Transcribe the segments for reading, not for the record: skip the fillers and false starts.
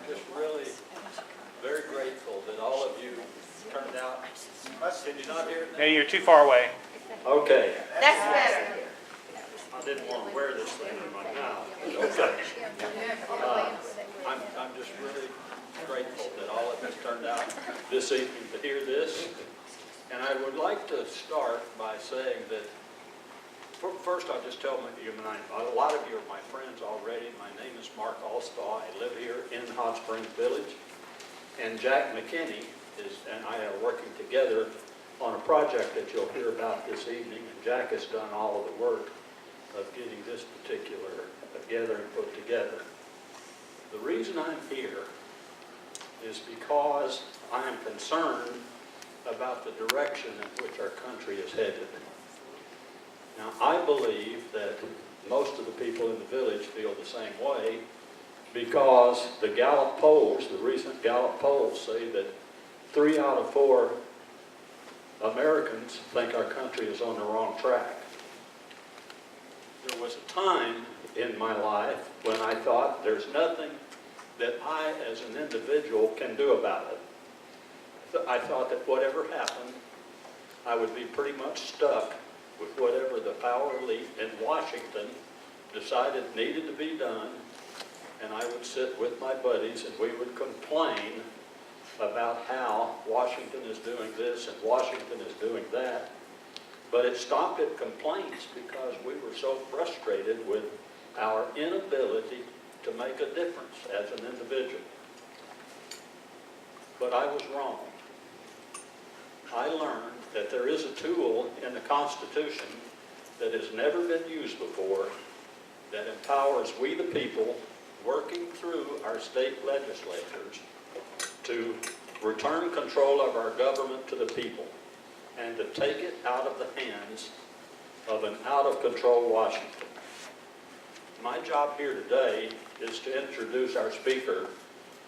just really very grateful that all of you turned out. Can you not hear it now? No, you're too far away. Okay. That's better. I didn't want to wear this thing in my mouth. Okay. I'm just really grateful that all of us turned out this evening to hear this. And I would like to start by saying that, first I'll just tell you my name. A lot of you are my friends already. My name is Mark Alstaw. I live here in Hot Springs Village. And Jack McKinney and I are working together on a project that you'll hear about this evening. And Jack has done all of the work of getting this particular gathering put together. The reason I'm here is because I am concerned about the direction in which our country is headed. Now, I believe that most of the people in the village feel the same way because the Gallup polls, the recent Gallup polls, say that 3 out of 4 Americans think our country is on the wrong track. There was a time in my life when I thought there's nothing that I as an individual can do about it. I thought that whatever happened, I would be pretty much stuck with whatever the power elite in Washington decided needed to be done, and I would sit with my buddies and we would complain about how Washington is doing this and Washington is doing that. But it stopped at complaints because we were so frustrated with our inability to make a difference as an individual. But I was wrong. I learned that there is a tool in the Constitution that has never been used before that empowers we the people working through our state legislatures to return control of our government to the people and to take it out of the hands of an out-of-control Washington. My job here today is to introduce our speaker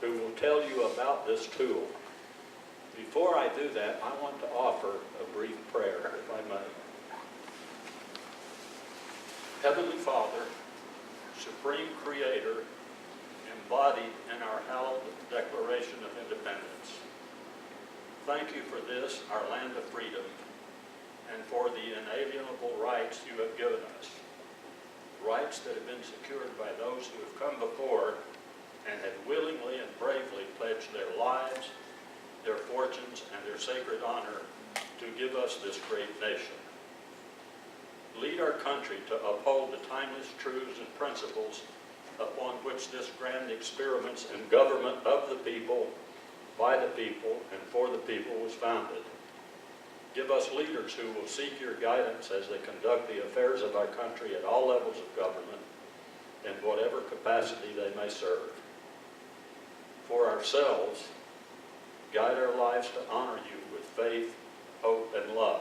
who will tell you about this tool. Before I do that, I want to offer a brief prayer, if I may. Heavenly Father, Supreme Creator, embodied in our hallowed Declaration of Independence, thank you for this, our land of freedom, and for the inalienable rights you have given us. Rights that have been secured by those who have come before and have willingly and bravely pledged their lives, their fortunes, and their sacred honor to give us this great nation. Lead our country to uphold the timeless truths and principles upon which this grand experiment in government of the people, by the people, and for the people was founded. Give us leaders who will seek your guidance as they conduct the affairs of our country at all levels of government, in whatever capacity they may serve. For ourselves, guide our lives to honor you with faith, hope, and love.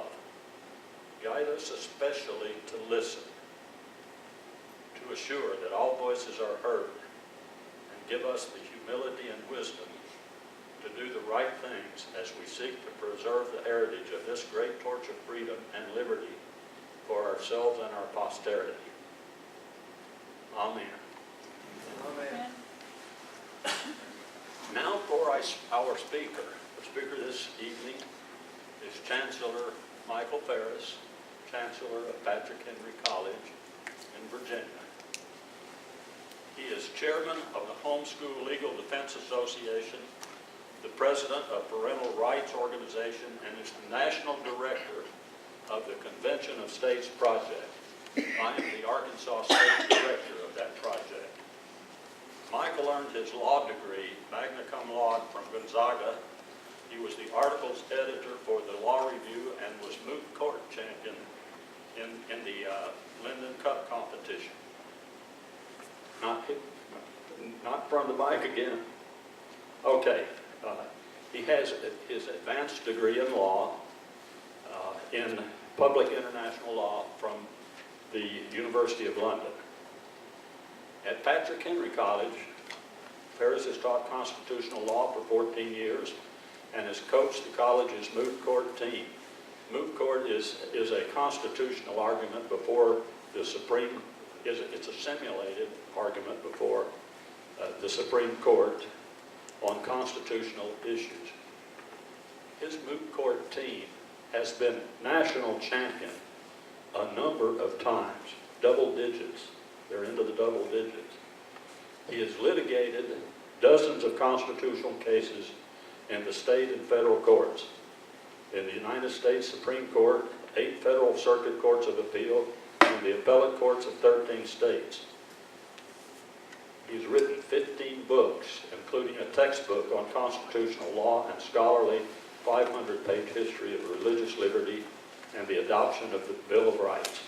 Guide us especially to listen, to assure that all voices are heard, and give us the humility and wisdom to do the right things as we seek to preserve the heritage of this great torch of freedom and liberty for ourselves and our posterity. Amen. Amen. Now for our speaker. The speaker this evening is Chancellor Michael Farris, Chancellor of Patrick Henry College in Virginia. He is chairman of the Homeschool Legal Defense Association, the president of Parental Rights Organization, and is the national director of the Convention of States Project. I am the Arkansas State Director of that project. Michael earned his law degree, magna cum laude, from Gonzaga. He was the articles editor for the Law Review and was moot court champion in the Linden Cup competition. Not from the mic again. Okay. He has his advanced degree in law in public international law from the University of London. At Patrick Henry College, Farris has taught constitutional law for 14 years and has coached the college's moot court team. Moot court is a constitutional argument before the Supreme, it's a simulated argument before the Supreme Court on constitutional issues. His moot court team has been national champion a number of times, double digits. They're into the double digits. He has litigated dozens of constitutional cases in the state and federal courts. In the United States Supreme Court, 8 federal circuit courts of appeal, and the appellate courts of 13 states. He's written 15 books, including a textbook on constitutional law and scholarly 500-page history of religious liberty and the adoption of the Bill of Rights.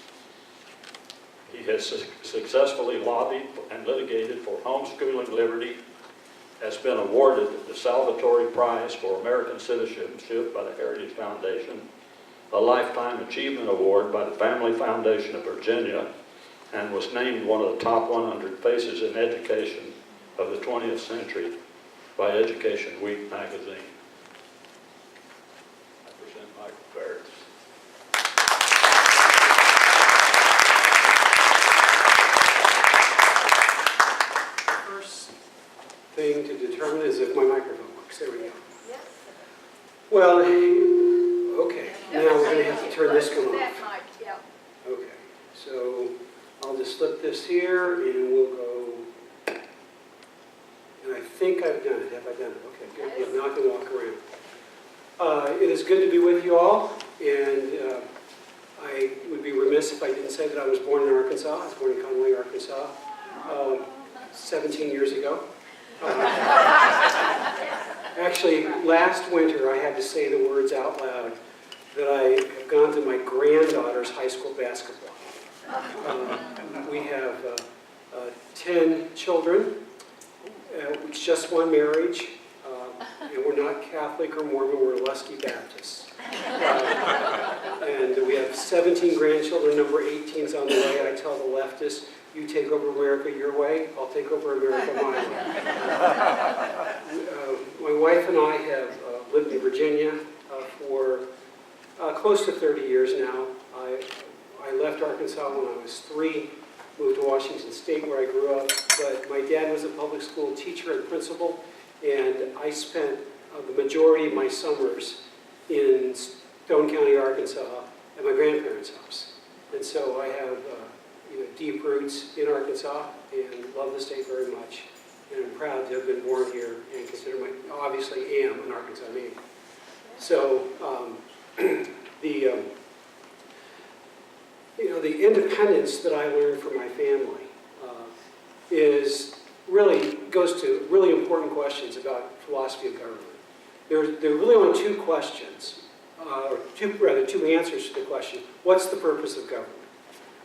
He has successfully lobbied and litigated for homeschooling liberty, has been awarded the Salvatore Prize for American Citizenship by the Heritage Foundation, a Lifetime Achievement Award by the Family Foundation of Virginia, and was named one of the top 100 faces in education of the 20th century by Education Week magazine. I present Michael Ferris. The first thing to determine is if my microphone works. There we go. Yes. Well, okay. Now we're going to have to turn this one That off. mic, yeah. Okay. So I'll just slip this here and we'll go. And I think I've done it. Have I done it? Okay, good. Yes. I'm not going to walk around. It is good to be with you all. And I would be remiss if I didn't say that I was born in Arkansas. I was born in Conway, Arkansas, 17 years ago. Actually, last winter I had to say the words out loud that I have gone to my granddaughter's high school basketball. We have 10 children, it's just one marriage, and we're not Catholic or Mormon, we're Lusky Baptists. And we have 17 grandchildren, number 18's on the way. I tell the leftists, you take over America your way, I'll take over America my way. My wife and I have lived in Virginia for close to 30 years now. I left Arkansas when I was 3, moved to Washington State where I grew up, but my dad was a public school teacher and principal, and I spent the majority of my summers in Stone County, Arkansas, at my grandparents' house. And so I have deep roots in Arkansas and love the state very much. And I'm proud to have been born here and obviously am an Arkansas native. So the independence that I learned from my family goes to really important questions about philosophy of government. There are really only 2 questions, or two answers to the question, what's the purpose of government?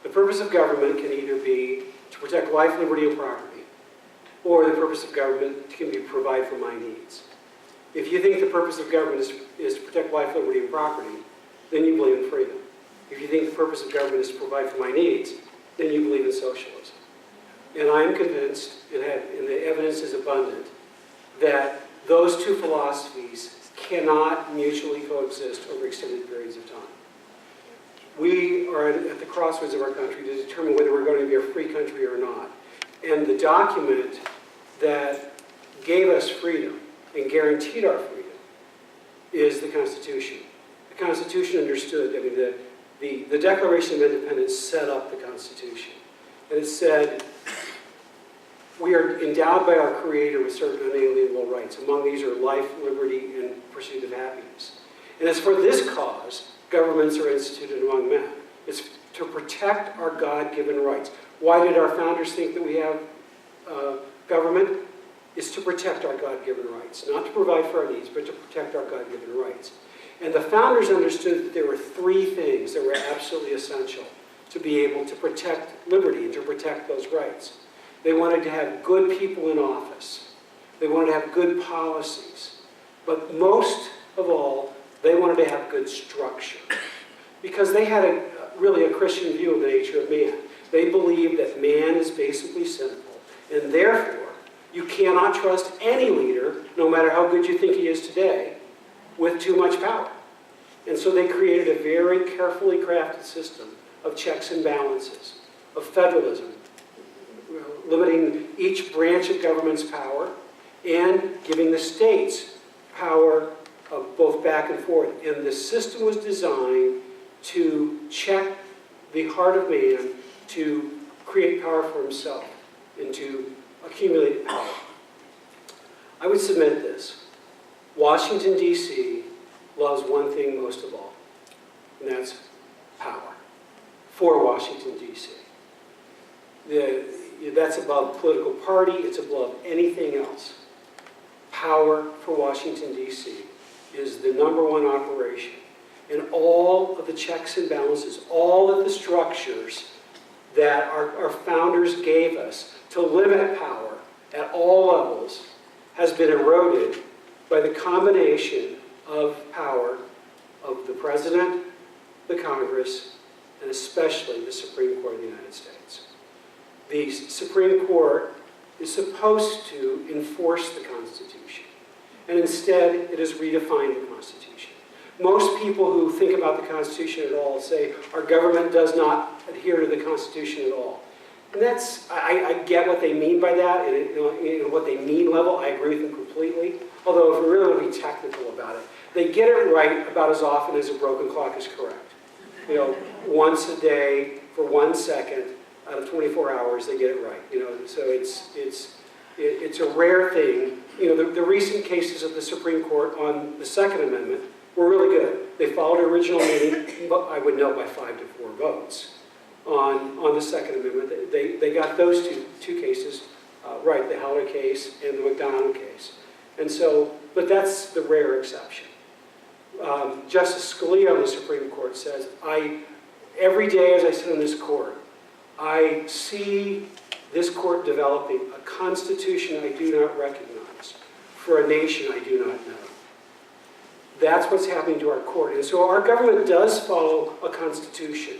The purpose of government can either be to protect life, liberty, and property, or the purpose of government can be to provide for my needs. If you think the purpose of government is to protect life, liberty, and property, then you believe in freedom. If you think the purpose of government is to provide for my needs, then you believe in socialism. And I am convinced, and the evidence is abundant, that those 2 philosophies cannot mutually coexist over extended periods of time. We are at the crossroads of our country to determine whether we're going to be a free country or not. And the document that gave us freedom and guaranteed our freedom is the Constitution. The Constitution understood, the Declaration of Independence set up the Constitution. And it said, we are endowed by our Creator with certain unalienable rights. Among these are life, liberty, and pursuit of happiness. And it's for this cause governments are instituted among men. It's to protect our God-given rights. Why did our founders think that we have government? It's to protect our God-given rights. Not to provide for our needs, but to protect our God-given rights. And the founders understood that there were 3 things that were absolutely essential to be able to protect liberty and to protect those rights. They wanted to have good people in office. They wanted to have good policies. But most of all, they wanted to have good structure. Because they had really a Christian view of the nature of man. They believed that man is basically sinful. And therefore, you cannot trust any leader, no matter how good you think he is today, with too much power. And so they created a very carefully crafted system of checks and balances, of federalism, limiting each branch of government's power, and giving the states power of both back and forth. And the system was designed to check the heart of man to create power for himself and to accumulate power. I would submit this. Washington, D.C. loves one thing most of all, and that's power for Washington, D.C. That's above political party. It's above anything else. Power for Washington, D.C. is the #1 operation. And all of the checks and balances, all of the structures that our founders gave us to limit power at all levels has been eroded by the combination of power of the President, the Congress, and especially the Supreme Court of the United States. The Supreme Court is supposed to enforce the Constitution, and instead it has redefined the Constitution. Most people who think about the Constitution at all say our government does not adhere to the Constitution at all. And that's, I get what they mean by that, and what they mean level, I agree with them completely. Although if we really want to be technical about it, they get it right about as often as a broken clock is correct. Once a day for 1 second out of 24 hours, they get it right. So it's a rare thing. The recent cases of the Supreme Court on the Second Amendment were really good. They followed the original meaning, but I would note by 5 to 4 votes on the Second Amendment. They got those two cases right, the Heller case and the McDonald case. And so, but that's the rare exception. Justice Scalia on the Supreme Court says, every day as I sit on this court, I see this court developing a constitution I do not recognize for a nation I do not know. That's what's happening to our court. And so our government does follow a constitution,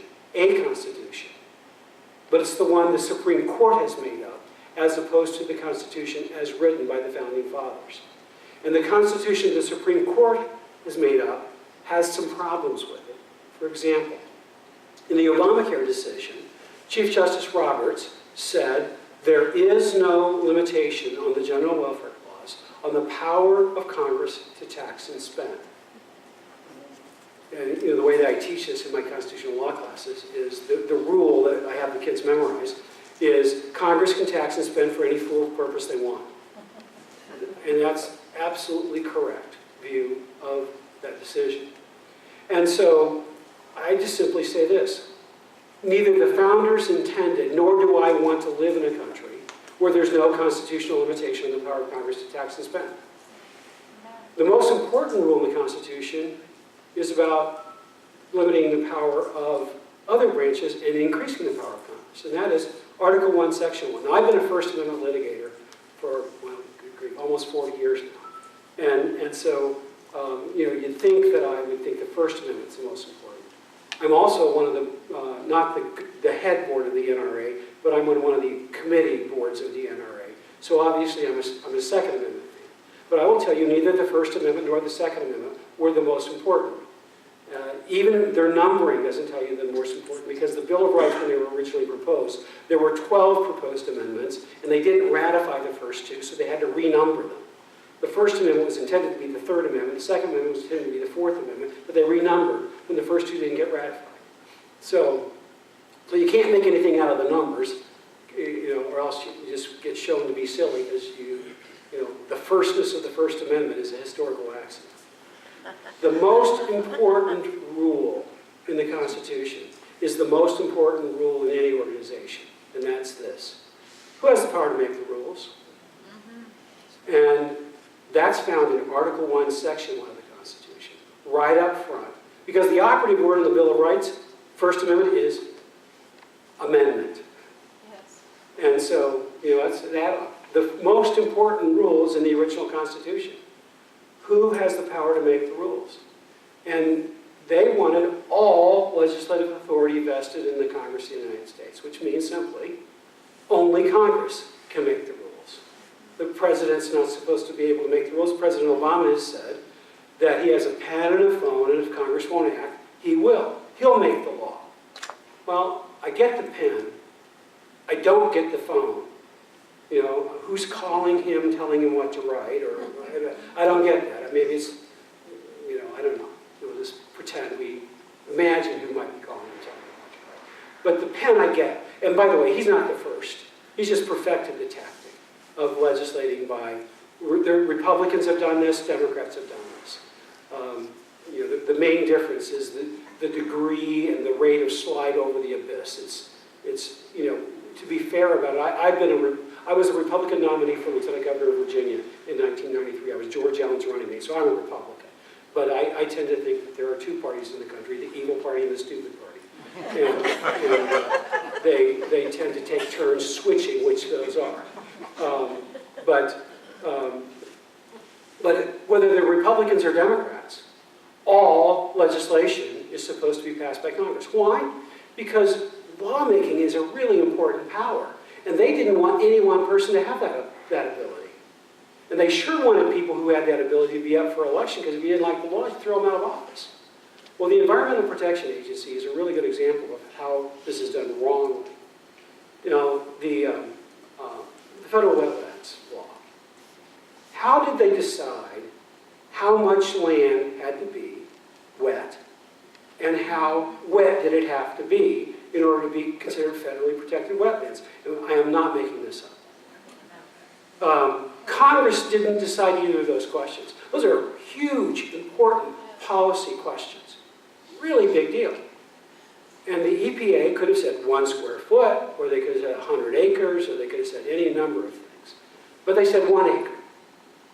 but it's the one the Supreme Court has made up, as opposed to the Constitution as written by the Founding Fathers. And the Constitution the Supreme Court has made up has some problems with it. For example, in the Obamacare decision, Chief Justice Roberts said there is no limitation on the general welfare clause on the power of Congress to tax and spend. And the way that I teach this in my constitutional law classes is the rule that I have the kids memorize is Congress can tax and spend for any fool purpose they want. And that's absolutely correct view of that decision. And so I just simply say this. Neither the founders intended, nor do I want to live in a country where there's no constitutional limitation on the power of Congress to tax and spend. The most important rule in the Constitution is about limiting the power of other branches and increasing the power of Congress. And that is Article 1, Section 1. Now, I've been a First Amendment litigator for, almost 40 years now. And so, you'd think that I would think the First Amendment is the most important. I'm also one of the, not the head board of the NRA, but I'm on one of the committee boards of the NRA. So obviously I'm a Second Amendment fan. But I will tell you, neither the First Amendment nor the Second Amendment were the most important. Even their numbering doesn't tell you the most important, because the Bill of Rights, when they were originally proposed, there were 12 proposed amendments, and they didn't ratify the first two, so they had to renumber them. The First Amendment was intended to be the Third Amendment, the Second Amendment was intended to be the Fourth Amendment, but they renumbered when the first two didn't get ratified. So you can't make anything out of the numbers, or else you just get shown to be silly, because the firstness of the First Amendment is a historical accident. The most important rule in the Constitution is the most important rule in any organization, and that's this. Who has the power to make the rules? And that's found in Article 1, Section 1 of the Constitution, right up front. Because the operative word in the Bill of Rights, First Amendment, is amendment. Yes. And so, that's that. The most important rules in the original Constitution. Who has the power to make the rules? And they wanted all legislative authority vested in the Congress of the United States, which means simply, only Congress can make the rules. The president's not supposed to be able to make the rules. President Obama has said that he has a pen and a phone, and if Congress won't act, he will. He'll make the law. Well, I get the pen. I don't get the phone. You know, who's calling him, telling him what to write, or I don't get that. Maybe it's, you know, I don't know. We'll just pretend we imagine who might be calling him, telling him what to write. But the pen I get, and by the way, he's not the first. He's just perfected the tactic of legislating by, the Republicans have done this, Democrats have done this. You know, the main difference is the degree and the rate of slide over the abyss. It's you know, to be fair about it, I was a Republican nominee for Lieutenant Governor of Virginia in 1993. I was George Allen's running mate, so I'm a Republican. But I tend to think that there are two parties in the country, the evil party and the stupid party. And they tend to take turns switching which those are. But whether they're Republicans or Democrats, all legislation is supposed to be passed by Congress. Why? Because lawmaking is a really important power. And they didn't want any one person to have that ability. And they sure wanted people who had that ability to be up for election, because if you didn't like the law, you throw them out of office. Well, the Environmental Protection Agency is a really good example of how this is done wrongly. You know, the federal wetlands law. How did they decide how much land had to be wet, and how wet did it have to be in order to be considered federally protected wetlands? And I am not making this up. Congress didn't decide either of those questions. Those are huge, important policy questions. Really big deal. And the EPA could have said 1 square foot, or they could have said 100 acres, or they could have said any number of things. But they said 1 acre.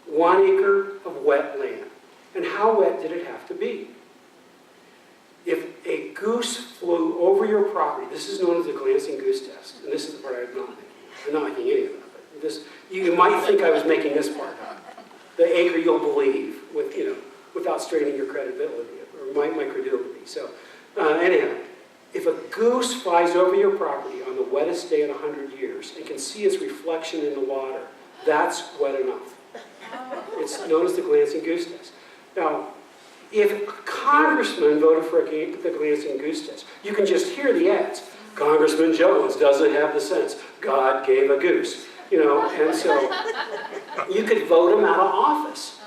1 acre of wet land. And how wet did it have to be? If a goose flew over your property, this is known as the glancing goose test, and this is the part I'm not making. I'm not making any of it. But this, you might think I was making this part up. The acre you'll believe, with, you know, without straining your credibility, or my credulity. So anyhow, if a goose flies over your property on the wettest day in 100 years and can see its reflection in the water, that's wet enough. It's known as the glancing goose test. Now, if congressmen voted for the glancing goose test, you can just hear the ads. Congressman Jones doesn't have the sense. God gave a goose. You know, and so you could vote him out of office.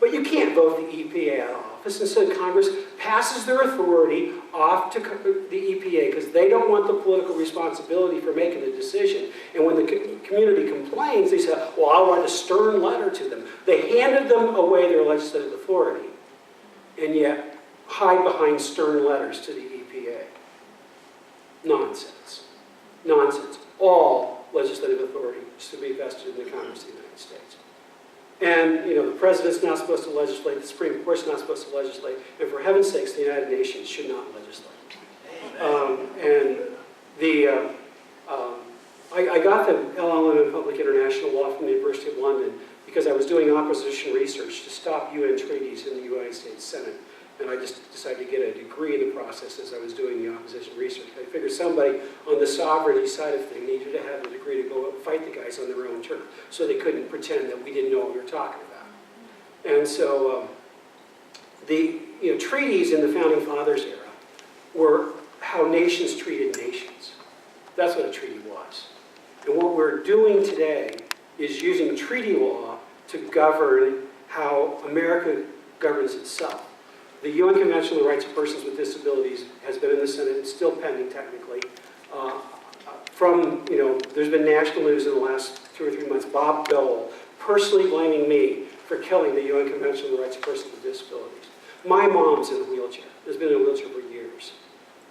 But you can't vote the EPA out of office. Instead, Congress passes their authority off to the EPA because they don't want the political responsibility for making the decision. And when the community complains, they say, well, I'll write a stern letter to them. They handed them away their legislative authority, and yet hide behind stern letters to the EPA. Nonsense. Nonsense. All legislative authority is to be vested in the Congress of the United States. And, you know, the president's not supposed to legislate, the Supreme Court's not supposed to legislate, and for heaven's sakes, the United Nations should not legislate. I got the LLM in Public International Law from the University of London because I was doing opposition research to stop UN treaties in the United States Senate. And I just decided to get a degree in the process as I was doing the opposition research. I figured somebody on the sovereignty side of things needed to have a degree to go fight the guys on their own turf, so they couldn't pretend that we didn't know what we were talking about. And so the treaties in the Founding Fathers era were how nations treated nations. That's what a treaty was. And what we're doing today is using treaty law to govern how America governs itself. The UN Convention on the Rights of Persons with Disabilities has been in the Senate. It's still pending technically. There's been national news in the last 2 or 3 months. Bob Dole personally blaming me for killing the UN Convention on the Rights of Persons with Disabilities. My mom's in a wheelchair. Has been in a wheelchair for years.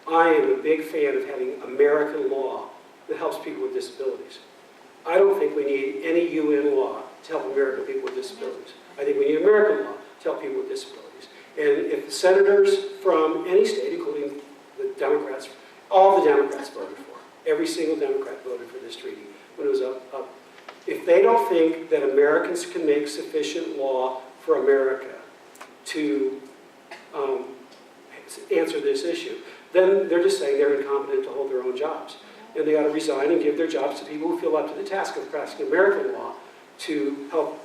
I am a big fan of having American law that helps people with disabilities. I don't think we need any UN law to help American people with disabilities. I think we need American law to help people with disabilities. And if the senators from any state, including the Democrats, all the Democrats voted for, every single Democrat voted for this treaty when it was up. If they don't think that Americans can make sufficient law for America to answer this issue, then they're just saying they're incompetent to hold their own jobs. And they ought to resign and give their jobs to people who feel up to the task of passing American law to help,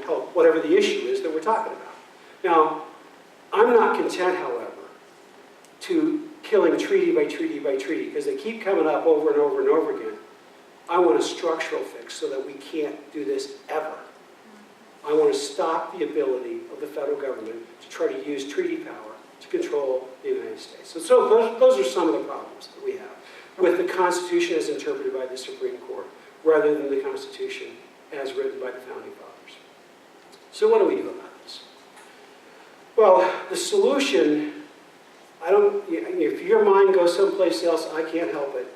help whatever the issue is that we're talking about. Now, I'm not content, however, to killing treaty by treaty by treaty, because they keep coming up over and over and over again. I want a structural fix so that we can't do this ever. I want to stop the ability of the federal government to try to use treaty power to control the United States. So those are some of the problems that we have with the Constitution as interpreted by the Supreme Court, rather than the Constitution as written by the Founding Fathers. So what do we do about this? Well, the solution, if your mind goes someplace else, I can't help it.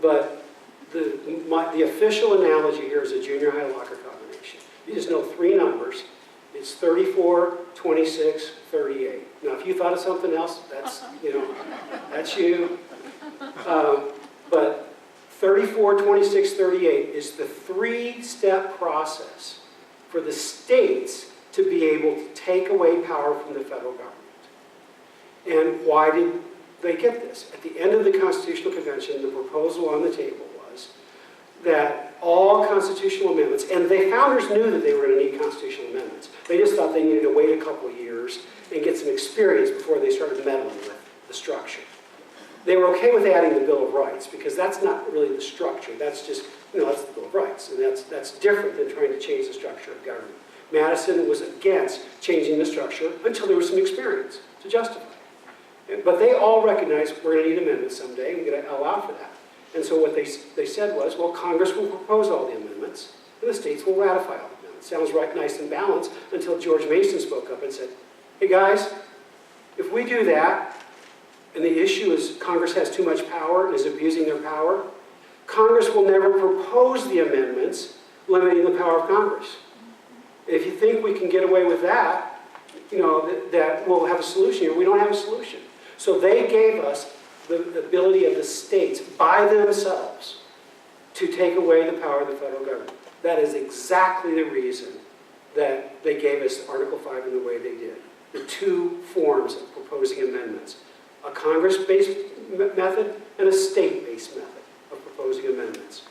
But the official analogy here is a junior high locker combination. You just know three numbers. It's 34, 26, 38. Now, if you thought of something else, that's you. But 34, 26, 38 is the three-step process for the states to be able to take away power from the federal government. And why did they get this? At the end of the Constitutional Convention, the proposal on the table was that all constitutional amendments, and the founders knew that they were going to need constitutional amendments. They just thought they needed to wait a couple of years and get some experience before they started meddling with the structure. They were okay with adding the Bill of Rights because that's not really the structure. That's just, that's the Bill of Rights. And that's different than trying to change the structure of government. Madison was against changing the structure until there was some experience to justify it. But they all recognized we're going to need amendments someday, and we're going to allow for that. And so what they said was, well, Congress will propose all the amendments, and the states will ratify all the amendments. Sounds right, nice and balanced, until George Mason spoke up and said, hey guys, if we do that, and the issue is Congress has too much power and is abusing their power, Congress will never propose the amendments limiting the power of Congress. If you think we can get away with that, that we'll have a solution here. We don't have a solution. So they gave us the ability of the states by themselves to take away the power of the federal government. That is exactly the reason that they gave us Article 5 in the way they did. The two forms of proposing amendments. A Congress-based method and a state-based method of proposing amendments.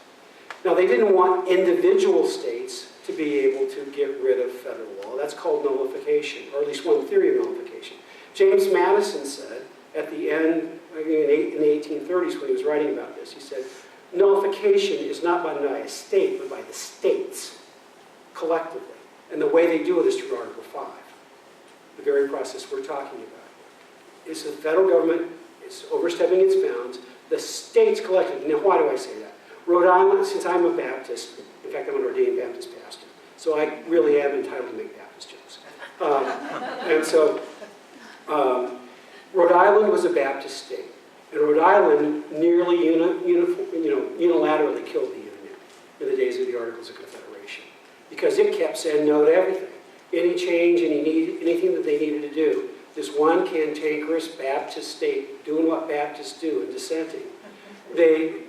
Now, they didn't want individual states to be able to get rid of federal law. That's called nullification, or at least one theory of nullification. James Madison said at the end, in the 1830s when he was writing about this, he said, nullification is not by a state, but by the states, collectively. And the way they do it is through Article 5, the very process we're talking about. Is the federal government is overstepping its bounds, the states collectively. Now, why do I say that? Rhode Island, since I'm a Baptist, in fact, I'm an ordained Baptist pastor, so I really am entitled to make Baptist jokes. Rhode Island was a Baptist state, and Rhode Island nearly unilaterally killed the Union in the days of the Articles of Confederation because it kept saying no to everything. Any change, anything that they needed to do. This one cantankerous Baptist state doing what Baptists do and dissenting. The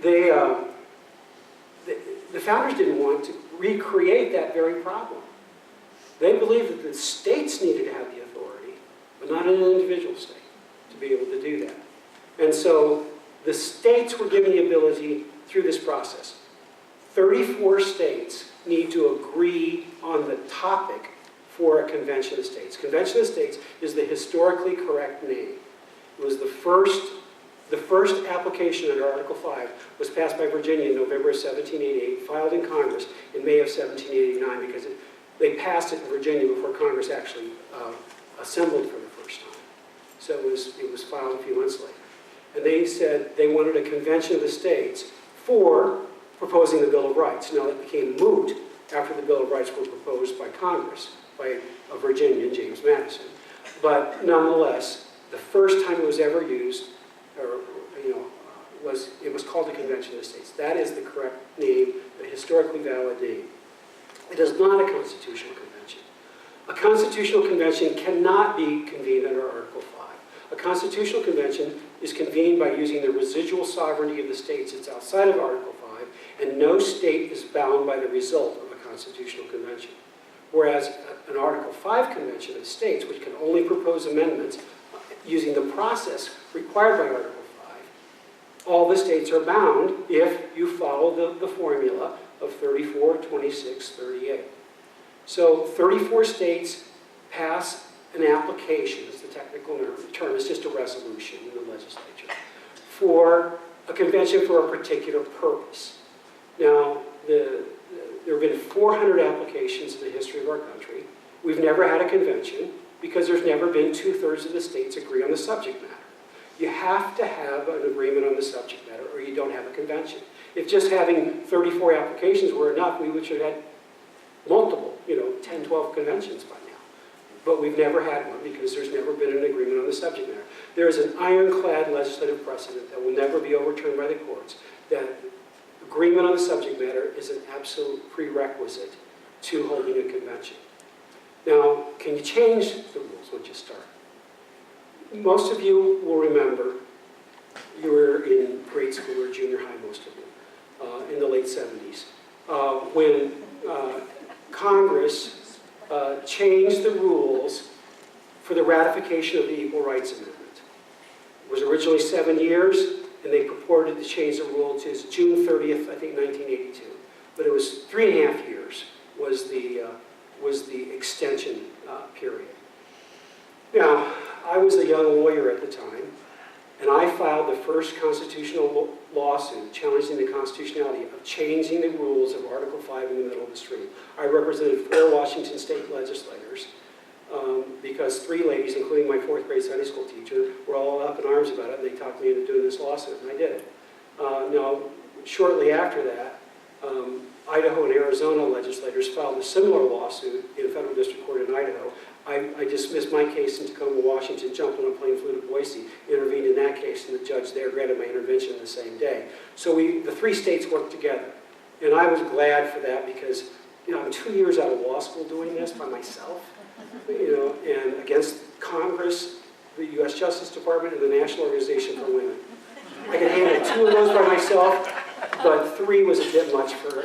founders didn't want to recreate that very problem. They believed that the states needed to have the authority, but not an individual state to be able to do that. And so the states were given the ability through this process. 34 states need to agree on the topic for a Convention of States. Convention of States is the historically correct name. It was the first application under Article 5 was passed by Virginia in November of 1788, filed in Congress in May of 1789 because they passed it in Virginia before Congress actually assembled for the first time. So it was filed a few months later. And they said they wanted a Convention of the States for proposing the Bill of Rights. Now, it became moot after the Bill of Rights were proposed by Congress, by a Virginian, James Madison. But nonetheless, the first time it was ever used, it was called the Convention of the States. That is the correct name, the historically valid name. It is not a constitutional convention. A constitutional convention cannot be convened under Article 5. A constitutional convention is convened by using the residual sovereignty of the states. It's outside of Article 5, and no state is bound by the result of a constitutional convention. Whereas an Article 5 convention of states, which can only propose amendments using the process required by Article 5, all the states are bound if you follow the formula of 34, 26, 38. So 34 states pass an application, it's the technical term, it's just a resolution in the legislature, for a convention for a particular purpose. Now, there have been 400 applications in the history of our country. We've never had a convention because there's never been 2/3 of the states agree on the subject matter. You have to have an agreement on the subject matter or you don't have a convention. If just having 34 applications were enough, we should have had multiple, 10, 12 conventions by now. But we've never had one because there's never been an agreement on the subject matter. There is an ironclad legislative precedent that will never be overturned by the courts that agreement on the subject matter is an absolute prerequisite to holding a convention. Now, can you change the rules once you start? Most of you will remember, you were in grade school or junior high, most of you, in the late 70s, when Congress changed the rules for the ratification of the Equal Rights Amendment. It was originally 7 years, and they purported to change the rule to June 30th, I think, 1982. But it was 3.5 years was the extension period. Now, I was a young lawyer at the time, and I filed the first constitutional lawsuit challenging the constitutionality of changing the rules of Article 5 in the middle of the stream. I represented 4 Washington state legislators because 3 ladies, including my 4th grade Sunday school teacher, were all up in arms about it, and they talked me into doing this lawsuit, and I did it. Now, shortly after that, Idaho and Arizona legislators filed a similar lawsuit in a federal district court in Idaho. I dismissed my case in Tacoma, Washington, jumped on a plane, flew to Boise, intervened in that case, and the judge there granted my intervention the same day. So the 3 states worked together. And I was glad for that because, I'm 2 years out of law school doing this by myself, and against Congress, the U.S. Justice Department, and the National Organization for Women. I could handle 2 of those by myself, but 3 was a bit much for,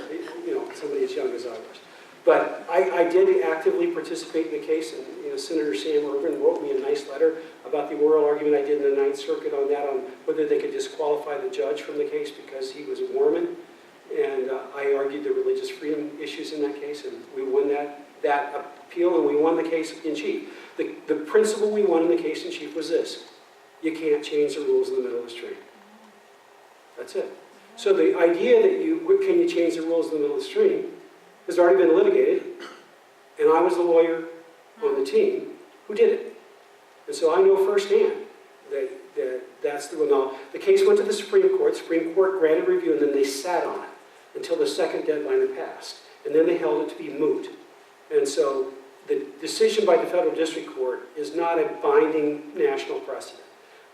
somebody as young as I was. But I did actively participate in the case, and Senator Sam Ervin wrote me a nice letter about the oral argument I did in the Ninth Circuit on that, on whether they could disqualify the judge from the case because he was a Mormon. And I argued the religious freedom issues in that case, and we won that appeal, and we won the case in chief. The principle we won in the case in chief was this: you can't change the rules in the middle of the stream. That's it. So the idea that can you change the rules in the middle of the stream has already been litigated, and I was the lawyer on the team who did it. And so I know firsthand that's the rule. Now, the case went to the Supreme Court granted review, and then they sat on it until the second deadline had passed. And then they held it to be moot. And so the decision by the federal district court is not a binding national precedent,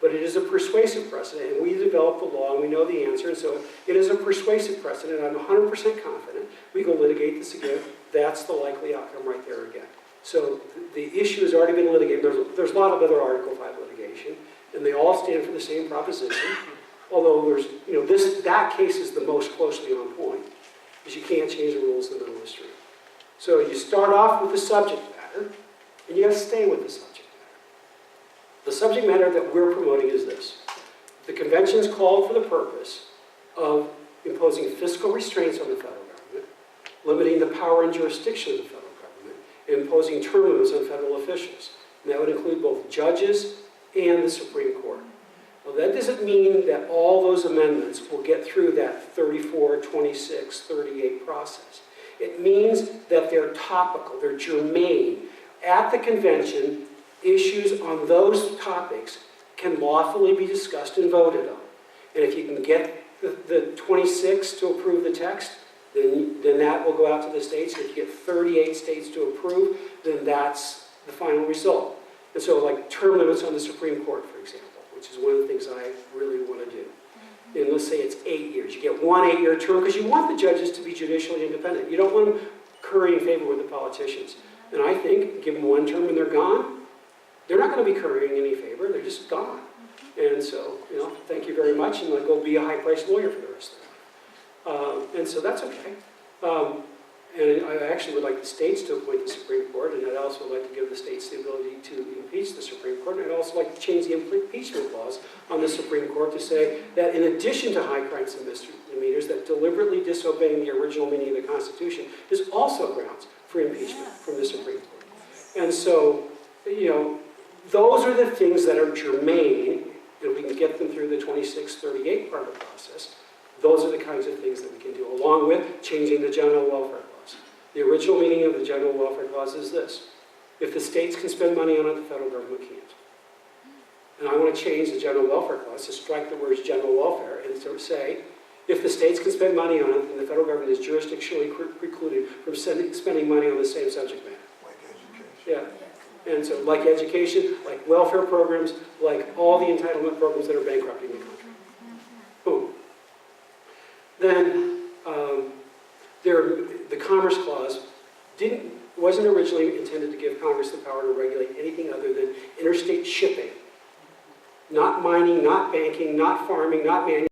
but it is a persuasive precedent, and we developed the law, and we know the answer, and so it is a persuasive precedent. I'm 100% confident we go litigate this again. That's the likely outcome right there again. So the issue has already been litigated. There's a lot of other Article 5 litigation, and they all stand for the same proposition, although that case is the most closely on point, because you can't change the rules in the middle of the street. So you start off with the subject matter, and you have to stay with the subject matter. The subject matter that we're promoting is this. The convention's called for the purpose of imposing fiscal restraints on the federal government, limiting the power and jurisdiction of the federal government, and imposing term limits on federal officials. And that would include both judges and the Supreme Court. Now, that doesn't mean that all those amendments will get through that 34, 26, 38 process. It means that they're topical, they're germane. At the convention, issues on those topics can lawfully be discussed and voted on. And if you can get the 26 to approve the text, then that will go out to the states. If you get 38 states to approve, then that's the final result. And so, like term limits on the Supreme Court, for example, which is one of the things I really want to do. And let's say it's 8 years. You get 1 8-year term because you want the judges to be judicially independent. You don't want them currying favor with the politicians. And I think, give them 1 term and they're gone, they're not going to be currying any favor. They're just gone. And so, thank you very much, and I'll go be a high-priced lawyer for the rest of their life. And so that's okay. And I actually would like the states to appoint the Supreme Court, and I'd also like to give the states the ability to impeach the Supreme Court, and I'd also like to change the impeachment clause on the Supreme Court to say that in addition to high crimes and misdemeanors, that deliberately disobeying the original meaning of the Constitution is also grounds for impeachment from the Supreme Court. And so, those are the things that are germane, and we can get them through the 26-38 part of the process. Those are the kinds of things that we can do, along with changing the general welfare clause. The original meaning of the general welfare clause is this: if the states can spend money on it, the federal government can't. And I want to change the general welfare clause to strike the words general welfare and to say, if the states can spend money on it, then the federal government is jurisdictionally precluded from spending money on the same subject matter. Like education. Yeah. And so like education, like welfare programs, like all the entitlement programs that are bankrupting the country. Boom. Then the Commerce Clause wasn't originally intended to give Congress the power to regulate anything other than interstate shipping. Not mining, not banking, not farming, not manufacturing.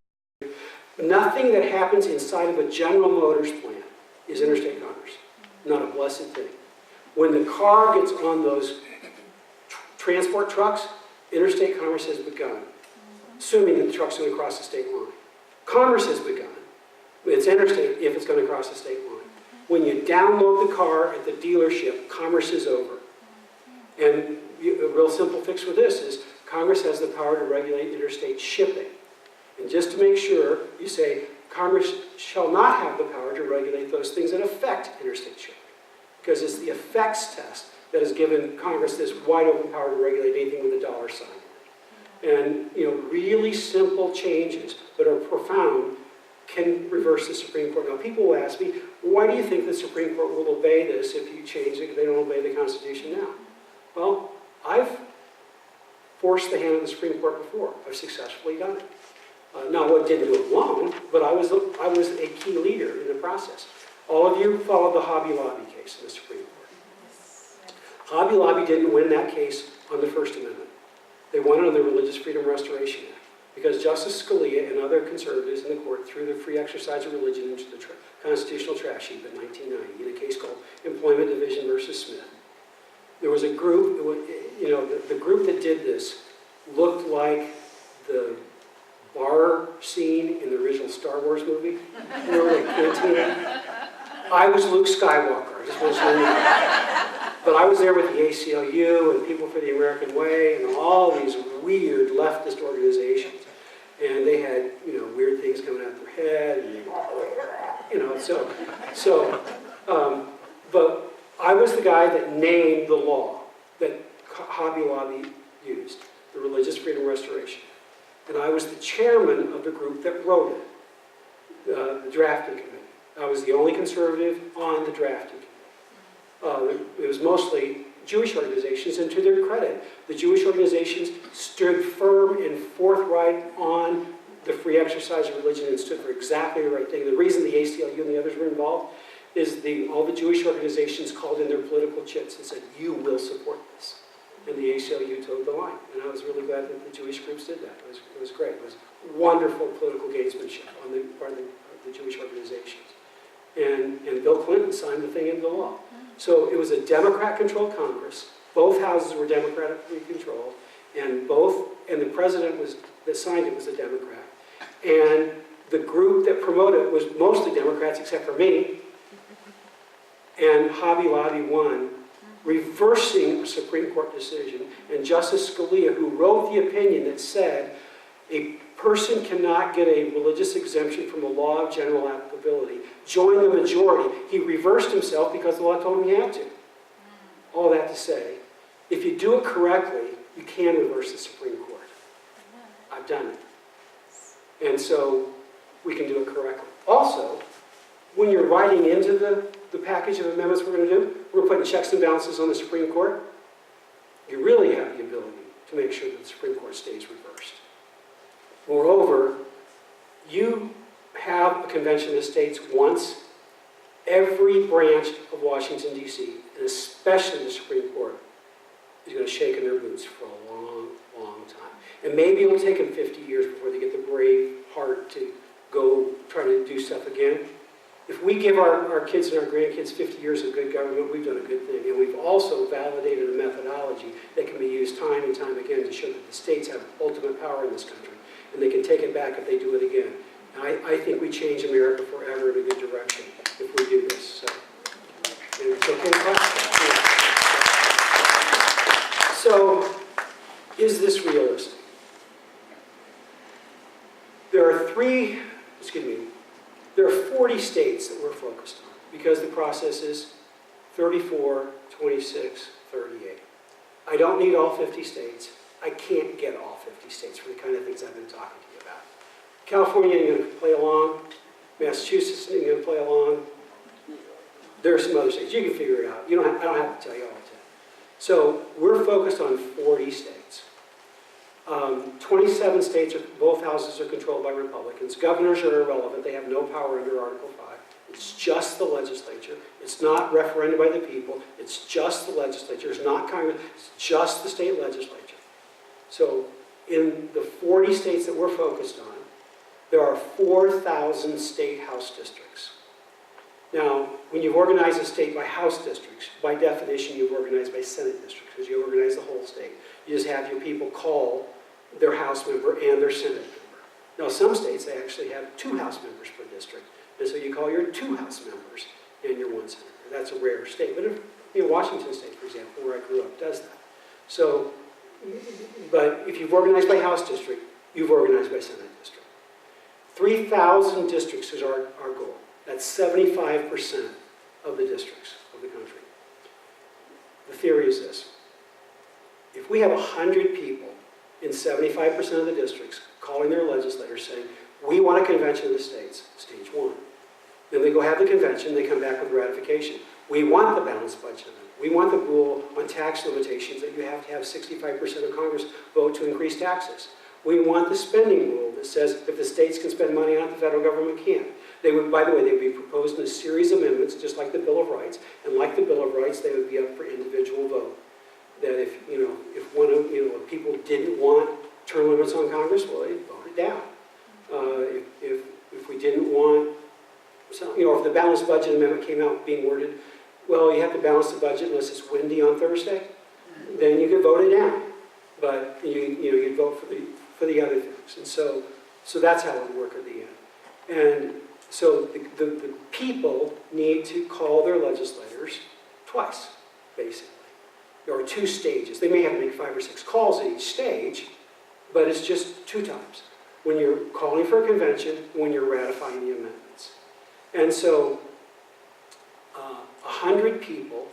Nothing that happens inside of a General Motors plant is interstate commerce. Not a blessed thing. When the car gets on those transport trucks, interstate commerce has begun, assuming that the truck's going to cross the state line. Commerce has begun. It's interstate if it's going to cross the state line. When you download the car at the dealership, commerce is over. And a real simple fix for this is Congress has the power to regulate interstate shipping. And just to make sure, you say, Congress shall not have the power to regulate those things that affect interstate shipping. Because it's the effects test that has given Congress this wide open power to regulate anything with a dollar sign. And really simple changes that are profound can reverse the Supreme Court. Now, people will ask me, why do you think the Supreme Court will obey this if you change it, if they don't obey the Constitution now? Well, I've forced the hand of the Supreme Court before. I've successfully done it. Now, I didn't do it alone, but I was a key leader in the process. All of you followed the Hobby Lobby case in the Supreme Court. Hobby Lobby didn't win that case on the First Amendment. They won it on the Religious Freedom Restoration Act because Justice Scalia and other conservatives in the court threw the free exercise of religion into the constitutional trash heap in 1990 in a case called Employment Division versus Smith. There was a group, the group that did this looked like the bar scene in the original Star Wars movie. I was Luke Skywalker, I just want to say that. But I was there with the ACLU and People for the American Way and all these weird leftist organizations. And they had, weird things coming out their head, and but I was the guy that named the law that Hobby Lobby used, the Religious Freedom Restoration. And I was the chairman of the group that wrote it, the drafting committee. I was the only conservative on the drafting committee. It was mostly Jewish organizations, and to their credit, the Jewish organizations stood firm and forthright on the free exercise of religion and stood for exactly the right thing. The reason the ACLU and the others were involved is all the Jewish organizations called in their political chits and said, you will support this. And the ACLU toed the line. And I was really glad that the Jewish groups did that. It was great. It was wonderful political gamesmanship on the part of the Jewish organizations. And Bill Clinton signed the thing into law. So it was a Democrat-controlled Congress. Both houses were democratically controlled. And the president that signed it was a Democrat. And the group that promoted it was mostly Democrats except for me. And Hobby Lobby won, reversing a Supreme Court decision. And Justice Scalia, who wrote the opinion that said a person cannot get a religious exemption from a law of general applicability, joined the majority. He reversed himself because the law told him he had to. All that to say, if you do it correctly, you can reverse the Supreme Court. I've done it. And so we can do it correctly. Also, when you're writing into the package of amendments we're going to do, we're putting checks and balances on the Supreme Court. You really have the ability to make sure that the Supreme Court stays reversed. Moreover, you have a convention of states once. Every branch of Washington, D.C., and especially the Supreme Court, is going to shake in their boots for a long, long time. And maybe it'll take them 50 years before they get the brave heart to go try to do stuff again. If we give our kids and our grandkids 50 years of good government, we've done a good thing. And we've also validated a methodology that can be used time and time again to show that the states have ultimate power in this country. And they can take it back if they do it again. And I think we change America forever in a good direction if we do this. So, and it's okay to clap. So, is this realistic? There are three 40 states that we're focused on because the process is 34, 26, 38. I don't need all 50 states. I can't get all 50 states for the kind of things I've been talking to you about. California ain't going to play along. Massachusetts ain't going to play along. There are some other states. You can figure it out. I don't have to tell you all 10. So we're focused on 40 states. 27 states, both houses are controlled by Republicans. Governors are irrelevant. They have no power under Article 5. It's just the legislature. It's not referendum by the people. It's just the legislature. It's not Congress. It's just the state legislature. So in the 40 states that we're focused on, there are 4,000 state house districts. Now, when you've organized a state by house districts, by definition you've organized by Senate districts, because you organize the whole state. You just have your people call their House member and their Senate member. Now, some states, they actually have 2 House members per district. And so you call your 2 House members and your 1 senator. That's a rare state. But if, Washington State, for example, where I grew up, does that. So, but if you've organized by House district, you've organized by Senate district. 3,000 districts is our goal. That's 75% of the districts of the country. The theory is this. If we have 100 people in 75% of the districts calling their legislators saying, we want a convention of the states, stage 1. Then they go have the convention, they come back with ratification. We want the balanced budget amendment. We want the rule on tax limitations that you have to have 65% of Congress vote to increase taxes. We want the spending rule that says if the states can spend money on it, the federal government can't. They would, by the way, they would be proposed in a series of amendments, just like the Bill of Rights. And like the Bill of Rights, they would be up for individual vote. That if one of if people didn't want term limits on Congress, well, they'd vote it down. If we didn't want, if the balanced budget amendment came out being worded, well, you have to balance the budget unless it's windy on Thursday, then you could vote it down. But you'd vote for the other things, and so that's how it would work at the end. And so the people need to call their legislators twice, basically. There are 2 stages. They may have to make 5 or 6 calls at each stage, but it's just 2 times. When you're calling for a convention, when you're ratifying the amendments. And so 100 people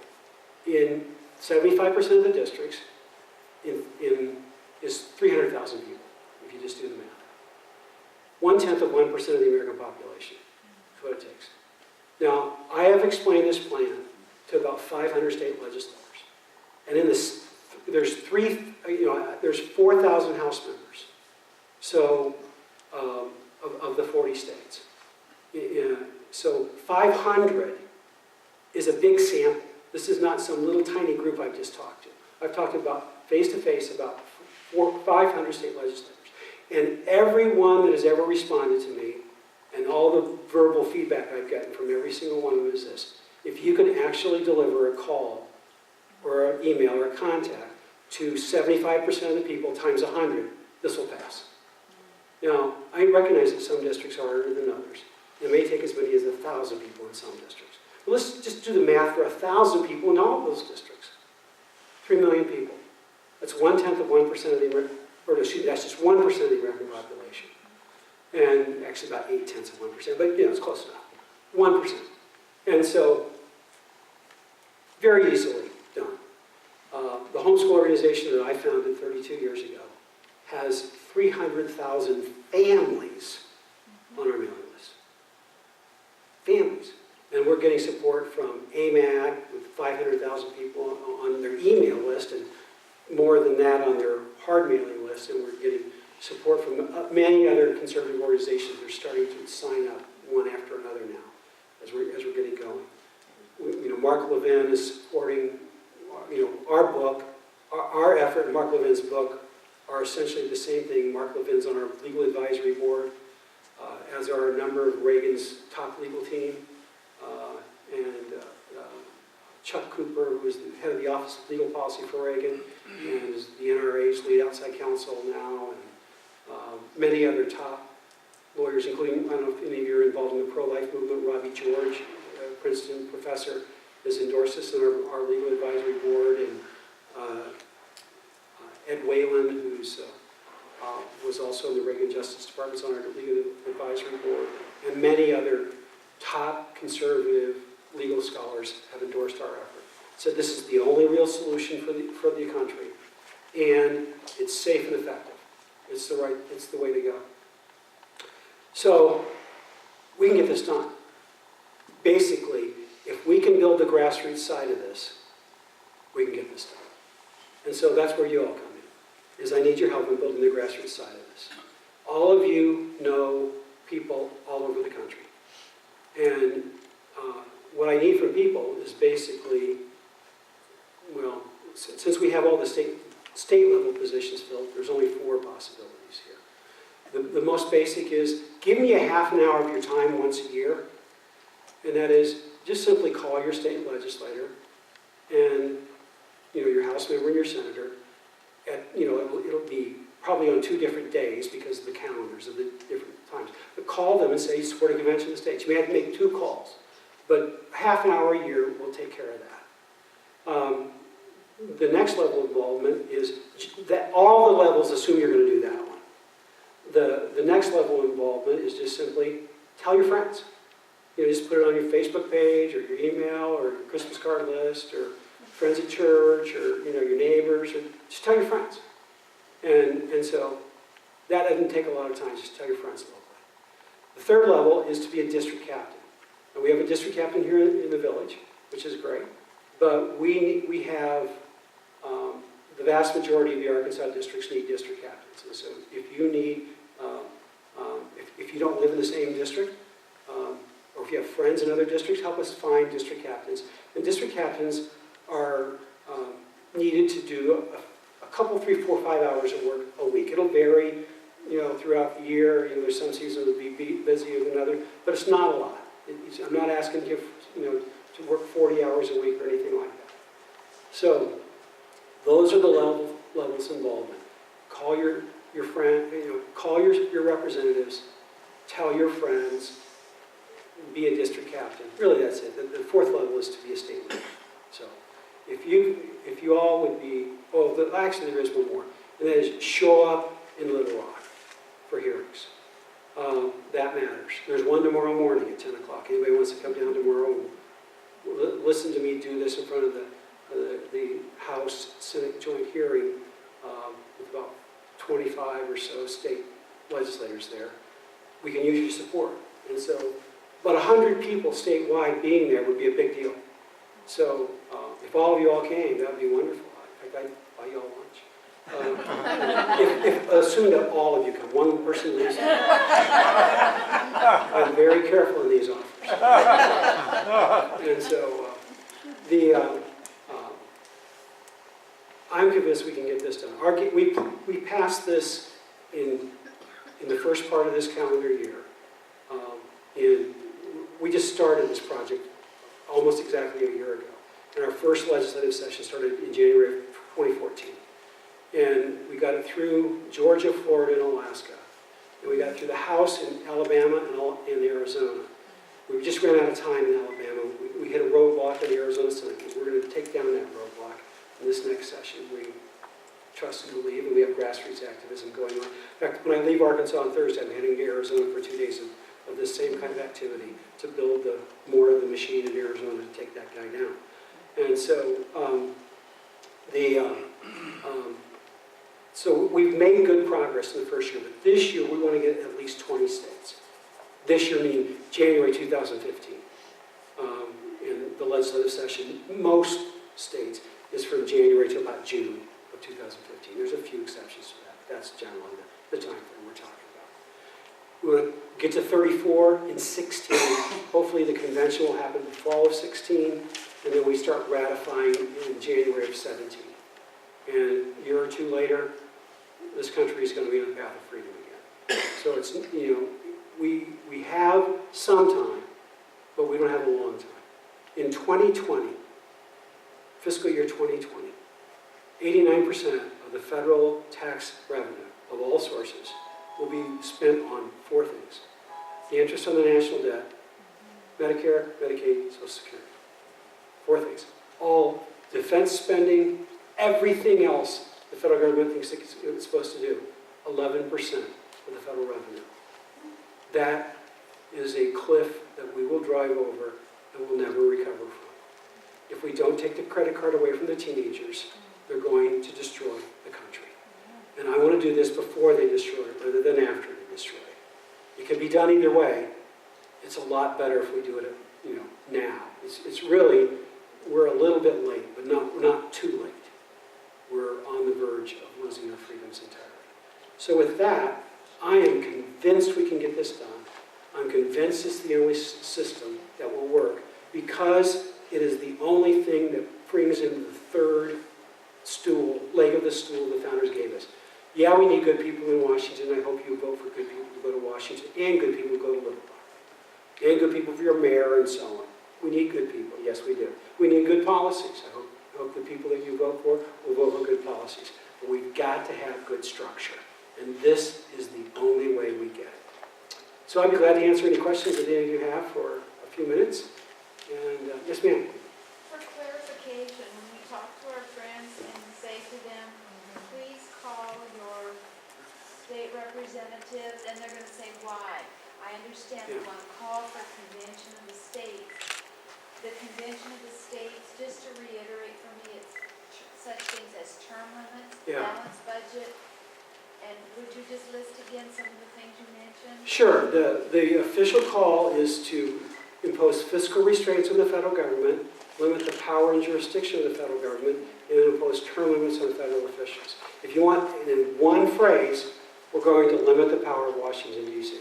in 75% of the districts is 300,000 people, if you just do the math. 1/10 of 1% of the American population. That's what it takes. Now, I have explained this plan to about 500 state legislators. And in this, there's 4,000 House members. So, of the 40 states. So 500 is a big sample. This is not some little tiny group I've just talked to. I've talked about face-to-face about 500 state legislators. And everyone that has ever responded to me, and all the verbal feedback I've gotten from every single one of them is this. If you can actually deliver a call or an email or a contact to 75% of the people times 100, this will pass. Now, I recognize that some districts are harder than others. It may take as many as 1,000 people in some districts. But let's just do the math for 1,000 people in all of those districts. 3 million people. That's 1/10 of 1% of the American, or excuse me, that's just 1% of the American population. And actually about 0.8 of 1%, but it's close enough. 1%. And so, very easily done. The homeschool organization that I founded 32 years ago has 300,000 families on our mailing list. Families. And we're getting support from AMAC with 500,000 people on their email list and more than that on their hard mailing list. And we're getting support from many other conservative organizations that are starting to sign up one after another now as we're getting going. Mark Levin is supporting our book. Our effort and Mark Levin's book are essentially the same thing. Mark Levin's on our legal advisory board, as are a number of Reagan's top legal team, and Chuck Cooper, who is the head of the Office of Legal Policy for Reagan, and is the NRA's lead outside counsel now, and many other top lawyers, including, I don't know if any of you are involved in the pro-life movement. Robbie George, a Princeton professor, has endorsed us in our legal advisory board, and Ed Whalen, who was also in the Reagan Justice Department's on our legal advisory board, and many other top conservative legal scholars have endorsed our effort. Said this is the only real solution for the country, and it's safe and effective. It's the way to go. So we can get this done. Basically, if we can build the grassroots side of this, we can get this done. And so that's where you all come in, is I need your help in building the grassroots side of this. All of you know people all over the country. And what I need from people is basically, well, since we have all the state level positions filled, there's only 4 possibilities here. The most basic is, give me a half an hour of your time once a year, and that is, just simply call your state legislator and, your House member and your senator. It'll be probably on 2 different days because of the calendars of the different times. But call them and say, you support a convention of the states. You may have to make 2 calls, but half an hour a year will take care of that. The next level of involvement is that all the levels assume you're going to do that one. The next level of involvement is just simply tell your friends. Just put it on your Facebook page or your email or your Christmas card list or friends at church or your neighbors, or just tell your friends. And so that doesn't take a lot of time. Just tell your friends locally. The third level is to be a district captain. And we have a district captain here in the village, which is great. But we have the vast majority of the Arkansas districts need district captains. And so if you need, if you don't live in the same district, or if you have friends in other districts, help us find district captains. And district captains are needed to do a couple, 3, 4, 5 hours of work a week. It'll vary, throughout the year. There's some seasons that will be busier than others, but it's not a lot. I'm not asking you, to work 40 hours a week or anything like that. So those are the levels of involvement. Call your friend, call your representatives, tell your friends, be a district captain. Really, that's it. The 4th level is to be a state leader. So if you all would be, actually there is one more, and that is show up in Little Rock for hearings. That matters. There's one tomorrow morning at 10 o'clock. Anybody wants to come down tomorrow and listen to me do this in front of the House Senate joint hearing with about 25 or so state legislators there. We can use your support. And so about 100 people statewide being there would be a big deal. So if all of you all came, that would be wonderful. In fact, I'd buy you all lunch. Assume that all of you come. One person leaves. I'm very careful in these offers. And so I'm convinced we can get this done. We passed this in the first part of this calendar year. We just started this project almost exactly a year ago. And our first legislative session started in January of 2014. And we got it through Georgia, Florida, and Alaska. And we got it through the House in Alabama and Arizona. We just ran out of time in Alabama. We hit a roadblock in the Arizona Senate. We're going to take down that roadblock in this next session. We trust and believe, and we have grassroots activism going on. In fact, when I leave Arkansas on Thursday, I'm heading to Arizona for 2 days of this same kind of activity to build more of the machine in Arizona to take that guy down. And so so we've made good progress in the first year, but this year we want to get at least 20 states. This year meaning January 2015. In the legislative session, most states is from January to about June of 2015. There's a few exceptions to that. That's generally the time frame we're talking about. We want to get to 34 in 16. Hopefully the convention will happen in the fall of 16, and then we start ratifying in January of 17. And a year or 2 later, this country is going to be on the path of freedom again. So it's, we have some time, but we don't have a long time. In 2020, fiscal year 2020, 89% of the federal tax revenue of all sources will be spent on 4 things. The interest on the national debt, Medicare, Medicaid, Social Security. 4 things. All defense spending, everything else the federal government thinks it's supposed to do, 11% of the federal revenue. That is a cliff that we will drive over and will never recover from. If we don't take the credit card away from the teenagers, they're going to destroy the country. And I want to do this before they destroy it rather than after they destroy it. It can be done either way. It's a lot better if we do it, now. It's really, we're a little bit late, but not too late. We're on the verge of losing our freedoms entirely. So with that, I am convinced we can get this done. I'm convinced it's the only system that will work because it is the only thing that brings in the third leg of the stool the founders gave us. Yeah, we need good people in Washington. I hope you vote for good people to go to Washington and good people to go to Little Rock. And good people for your mayor and so on. We need good people. Yes, we do. We need good policies. I hope the people that you vote for will vote for good policies. But we've got to have good structure. And this is the only way we get it. So I'd be glad to answer any questions that any of you have for a few minutes. And yes, ma'am. For clarification, when we talk to our friends and say to them, please call your state representatives, and they're going to say, why? I understand we want to call for convention of the states. The convention of the states, just to reiterate for me, it's such things as term limits, balanced budget, and would you just list again some of the things you mentioned? Sure. The official call is to impose fiscal restraints on the federal government, limit the power and jurisdiction of the federal government, and impose term limits on federal officials. If you want, in one phrase, we're going to limit the power of Washington, D.C.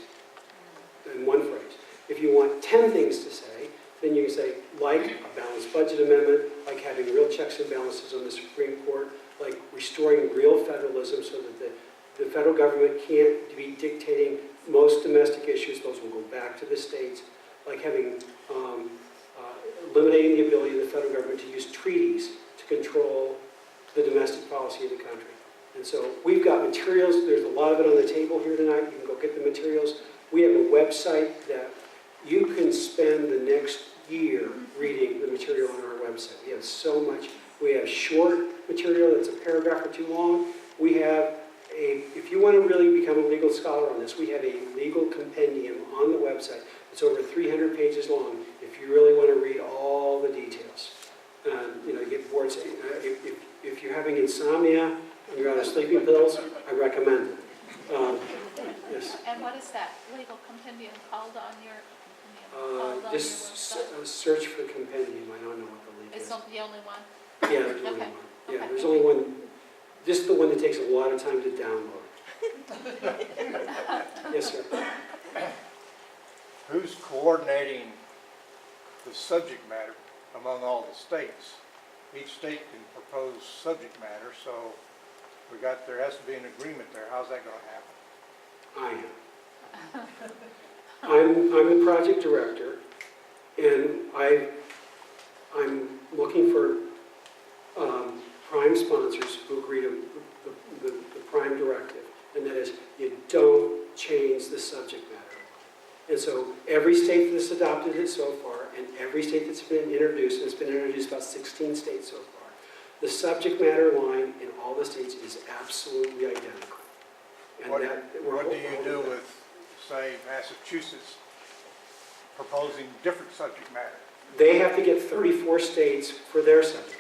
In one phrase. If you want 10 things to say, then you can say, like a balanced budget amendment, like having real checks and balances on the Supreme Court, like restoring real federalism so that the federal government can't be dictating most domestic issues. Those will go back to the states, like having eliminating the ability of the federal government to use treaties to control the domestic policy of the country. And so we've got materials. There's a lot of it on the table here tonight. You can go get the materials. We have a website that you can spend the next year reading the material on our website. We have so much. We have short material that's a paragraph or two long. We have if you want to really become a legal scholar on this, we have a legal compendium on the website. It's over 300 pages long if you really want to read all the details. You get bored. If you're having insomnia and you're on a sleeping pills, I recommend it. Yes. And what is that legal compendium called on your Just website? search for compendium. I don't know what the link It's is. the only one? Yeah, there's only Okay. one. Yeah, Okay. there's only one. Just the one that takes a lot of time to download. Yes, sir. Who's coordinating the subject matter among all the states? Each state can propose subject matter, so there has to be an agreement there. How's that going to happen? I am. I'm the project director, and I'm looking for prime sponsors who agree to the prime directive, and that is you don't change the subject matter. And so every state that's adopted it so far, and every state that's been introduced, and it's been introduced about 16 states so far, the subject matter line in all the states is absolutely identical. And What do you do with, say, Massachusetts proposing different subject matter? They have to get 34 states for their subject matter.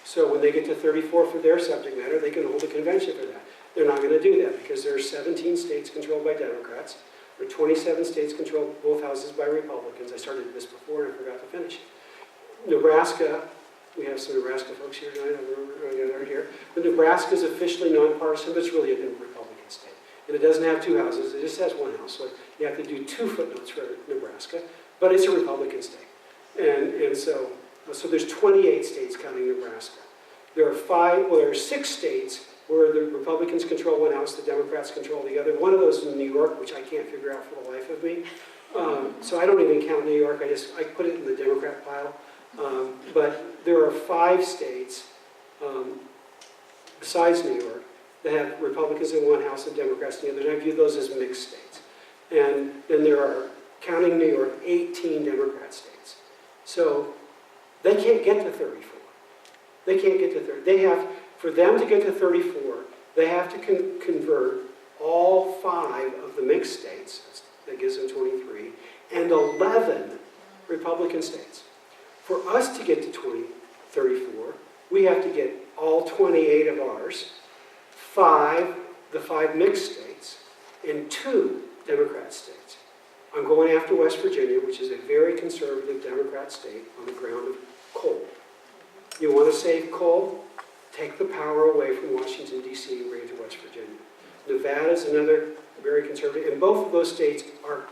So when they get to 34 for their subject matter, they can hold a convention for that. They're not going to do that because there are 17 states controlled by Democrats. There are 27 states controlled, both houses, by Republicans. I started this before and I forgot to finish it. Nebraska, we have some Nebraska folks here tonight. They're here. But Nebraska is officially nonpartisan, but it's really a Republican state. And it doesn't have two houses. It just has one house. So you have to do 2 footnotes for Nebraska. But it's a Republican state. And so there's 28 states counting Nebraska. There are 6 states where the Republicans control one house, the Democrats control the other. One of those is in New York, which I can't figure out for the life of me. So I don't even count New York. I put it in the Democrat pile. But there are 5 states besides New York that have Republicans in one house and Democrats in the other. And I view those as mixed states. And then there are, counting New York, 18 Democrat states. So they can't get to 34. They can't get to 30. For them to get to 34, they have to convert all 5 of the mixed states, that gives them 23, and 11 Republican states. For us to get to 34, we have to get all 28 of ours, the 5 mixed states, and 2 Democrat states. I'm going after West Virginia, which is a very conservative Democrat state on the ground of coal. You want to save coal? Take the power away from Washington, D.C. and bring it to West Virginia. Nevada is another very conservative, and both of those states are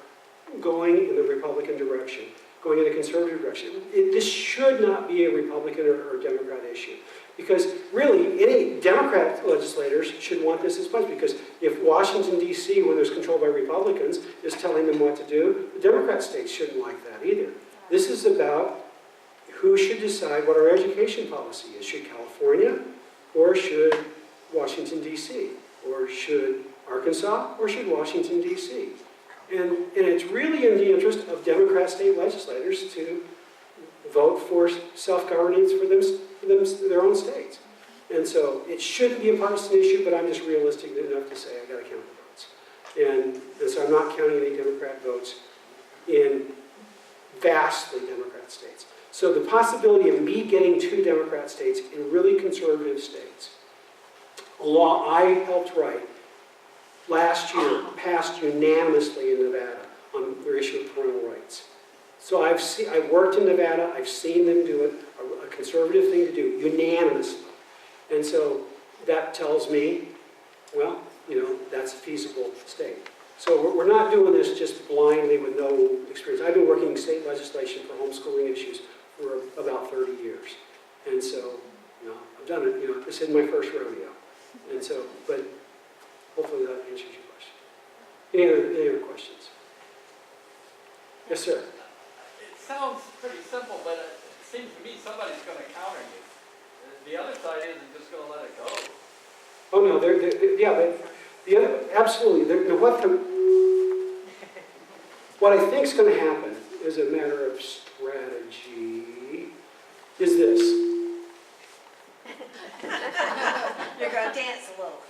going in the Republican direction, going in a conservative direction. This should not be a Republican or Democrat issue. Because really, any Democrat legislators should want this as much, because if Washington, D.C., when it's controlled by Republicans, is telling them what to do, the Democrat states shouldn't like that either. This is about who should decide what our education policy is. Should California, or should Washington, D.C., or should Arkansas, or should Washington, D.C.? And it's really in the interest of Democrat state legislators to vote for self-governance for their own states. And so it shouldn't be a partisan issue, but I'm just realistic enough to say I've got to count the votes. And so I'm not counting any Democrat votes in vastly Democrat states. So the possibility of me getting 2 Democrat states in really conservative states, a law I helped write last year, passed unanimously in Nevada on their issue of parental rights. So I've worked in Nevada, I've seen them do it, a conservative thing to do, unanimously. And so that tells me, well, that's a feasible state. So we're not doing this just blindly with no experience. I've been working in state legislation for homeschooling issues for about 30 years. And so, I've done it, this isn't my first rodeo. And so, but hopefully that answers your question. Any other questions? Yes, sir. It sounds pretty simple, but it seems to me somebody's going to counter you. The other side isn't just going to let it go. Oh no, yeah, but the other, absolutely. What I think is going to happen is a matter of strategy. Is this? You're going to dance a little.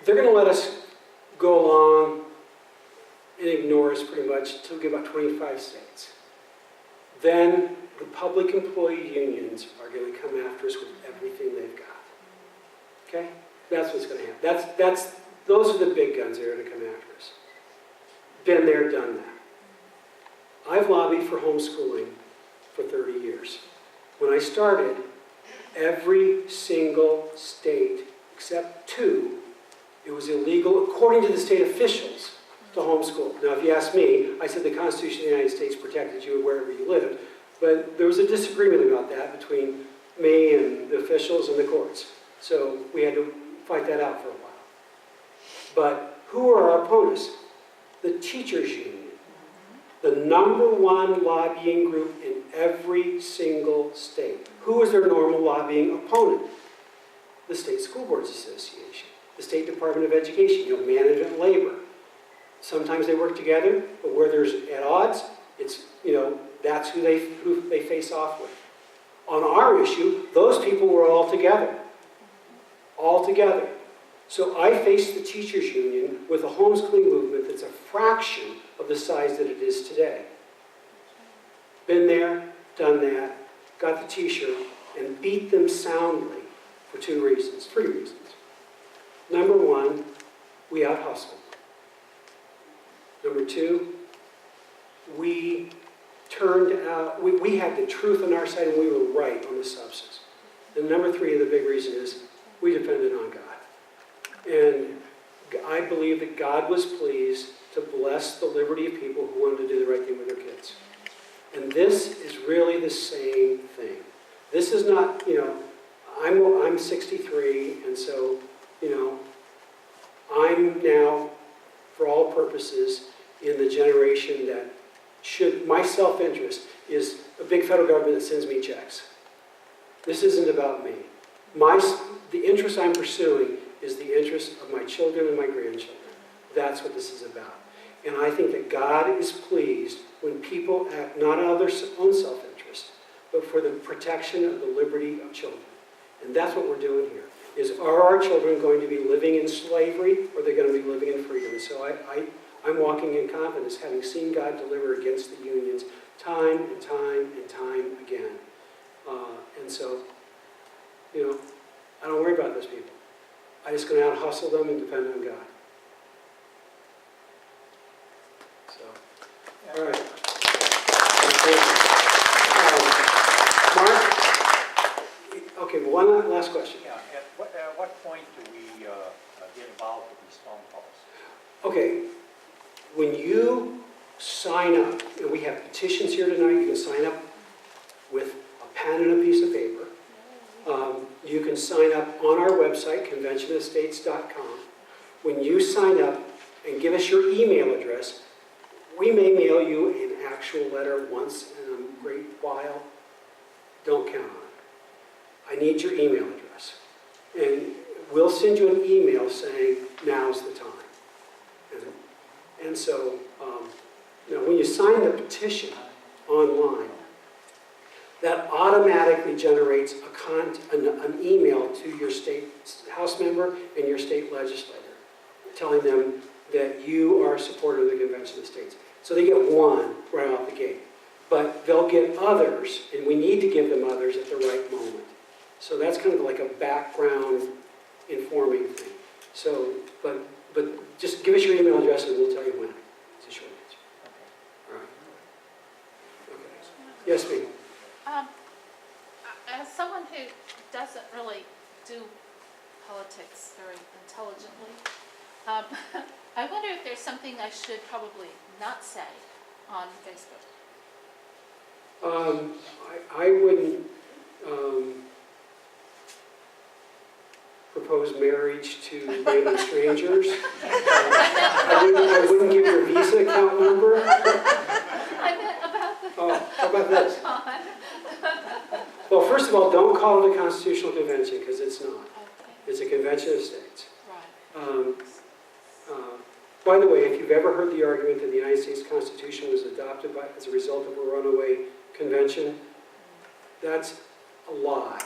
They're going to let us go along and ignore us pretty much until we get about 25 states. Then the public employee unions are going to come after us with everything they've got. Okay? That's what's going to happen. Those are the big guns that are going to come after us. Been there, done that. I've lobbied for homeschooling for 30 years. When I started, every single state, except 2, it was illegal, according to the state officials, to homeschool. Now, if you ask me, I said the Constitution of the United States protected you wherever you lived. But there was a disagreement about that between me and the officials and the courts. So we had to fight that out for a while. But who are our opponents? The teachers union. The #1 lobbying group in every single state. Who is their normal lobbying opponent? The State School Boards Association, the State Department of Education, management and labor. Sometimes they work together, but where there's at odds, it's, that's who they face off with. On our issue, those people were all together. All together. So I faced the teachers union with a homeschooling movement that's a fraction of the size that it is today. Been there, done that, got the t-shirt, and beat them soundly for 3 reasons. #1, we out-hustled. #2, we turned out, we had the truth on our side and we were right on the substance. And #3, the big reason is we depended on God. And I believe that God was pleased to bless the liberty of people who wanted to do the right thing with their kids. And this is really the same thing. This is not, I'm 63, and so, I'm now, for all purposes, in the generation that my self-interest is a big federal government that sends me checks. This isn't about me. The interest I'm pursuing is the interest of my children and my grandchildren. That's what this is about. And I think that God is pleased when people act not out of their own self-interest, but for the protection of the liberty of children. And that's what we're doing here. is, are our children going to be living in slavery, or are they going to be living in freedom? So I'm walking in confidence, having seen God deliver against the unions time and time and time again. And so, you know, I don't worry about those people. I just go out and hustle them and depend on God. So, all right. Mark? Okay, one last question. Yeah, at what point do we get involved with these phone calls? Okay, when you sign up, and we have petitions here tonight, you can sign up with a pen and a piece of paper. You can sign up on our website, conventionestates.com. When you sign up and give us your email address, we may mail you an actual letter once in a great while. Don't count on it. I need your email address. And we'll send you an email saying, now's the time. And so, you know, when you sign the petition online, that automatically generates an email to your state House member and your state legislator, telling them that you are a supporter of the Convention of States. So they get one right off the gate. But they'll get others, and we need to give them others at the right moment. So that's kind of like a background informing thing. So, but just give us your email address and we'll tell you when. It's a short answer. All right. Okay. Yes, ma'am. As someone who doesn't really do politics very intelligently, I wonder if there's something I should probably not say on Facebook. I wouldn't propose marriage to random strangers. I wouldn't give your Visa account number. I meant about the Oh, how about this? con. Well, first of all, don't call it a constitutional convention, because it's not. Okay, It's a convention of states. right. By the way, if you've ever heard the argument that the United States Constitution was adopted as a result of a runaway convention, that's a lie.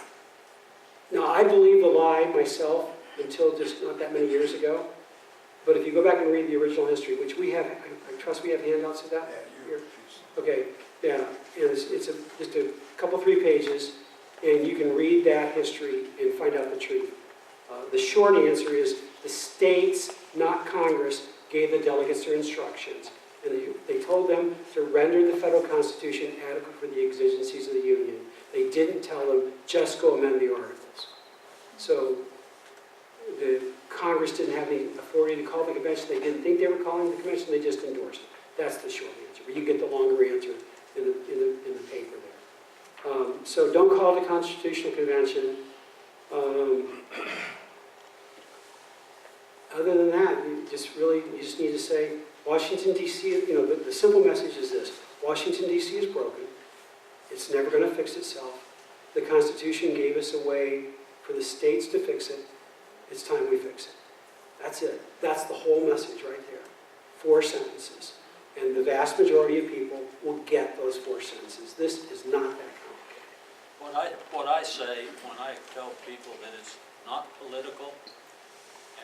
Now, I believe the lie myself until just not that many years ago. But if you go back and read the original history, which we have, I trust we have handouts of that? Here. Okay, yeah, and it's just a couple, 3 pages, and you can read that history and find out the truth. The short answer is the states, not Congress, gave the delegates their instructions. And they told them to render the federal constitution adequate for the exigencies of the Union. They didn't tell them, just go amend the articles. So the Congress didn't have any authority to call the convention. They didn't think they were calling the convention. They just endorsed it. That's the short answer. But you get the longer answer in the paper there. So don't call it a constitutional convention. Other than that, you just need to say, Washington, D.C., you know, the simple message is this: Washington, D.C. is broken. It's never going to fix itself. The Constitution gave us a way for the states to fix it. It's time we fix it. That's it. That's the whole message right there. 4 sentences. And the vast majority of people will get those 4 sentences. This is not that complicated. What I say when I tell people that it's not political,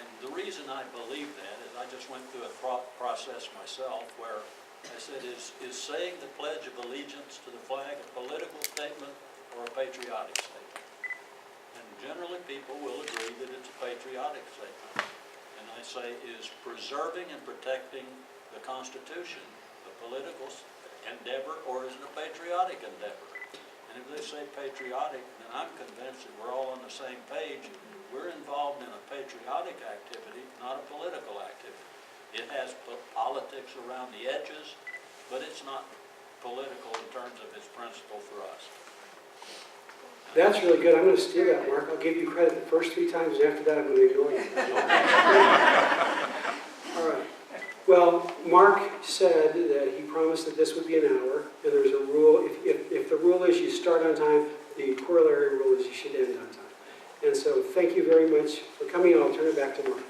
and the reason I believe that is I just went through a process myself where I said, is saying the Pledge of Allegiance to the flag a political statement or a patriotic statement? And generally people will agree that it's a patriotic statement. And I say, is preserving and protecting the Constitution a political endeavor or is it a patriotic endeavor? And if they say patriotic, then I'm convinced that we're all on the same page. We're involved in a patriotic activity, not a political activity. It has politics around the edges, but it's not political in terms of its principle for us. That's really good. I'm going to steal that, Mark. I'll give you credit the first 3 times, and after that I'm going to ignore you. All right. Well, Mark said that he promised that this would be an hour, and there's a rule. If the rule is you start on time, the corollary rule is you should end on time. And so thank you very much for coming. I'll turn it back to Mark.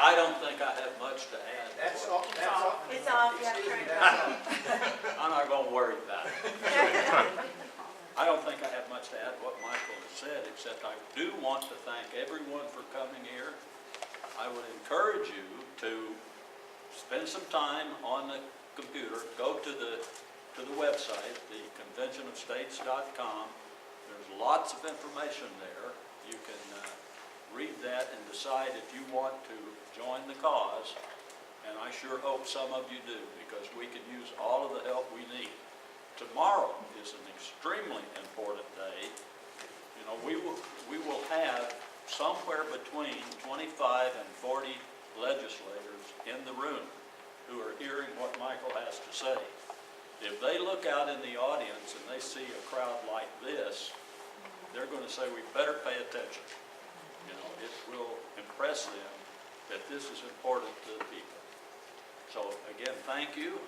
I I don't think I have much to add. That's all, It's off, yeah, excuse me, Frank. that's all. I'm not gonna worry about it. I don't think I have much to add to what Michael has said, except I do want to thank everyone for coming here. I would encourage you to spend some time on the computer, go to the website, the conventionofstates.com. There's lots of information there. You can read that and decide if you want to join the cause, and I sure hope some of you do, because we could use all of the help we need. Tomorrow is an extremely important day. You know, we will have somewhere between 25 and 40 legislators in the room who are hearing what Michael has to say. If they look out in the audience and they see a crowd like this, they're going to say, we better pay attention. You know, it will impress them that this is important to the people. So again, thank you.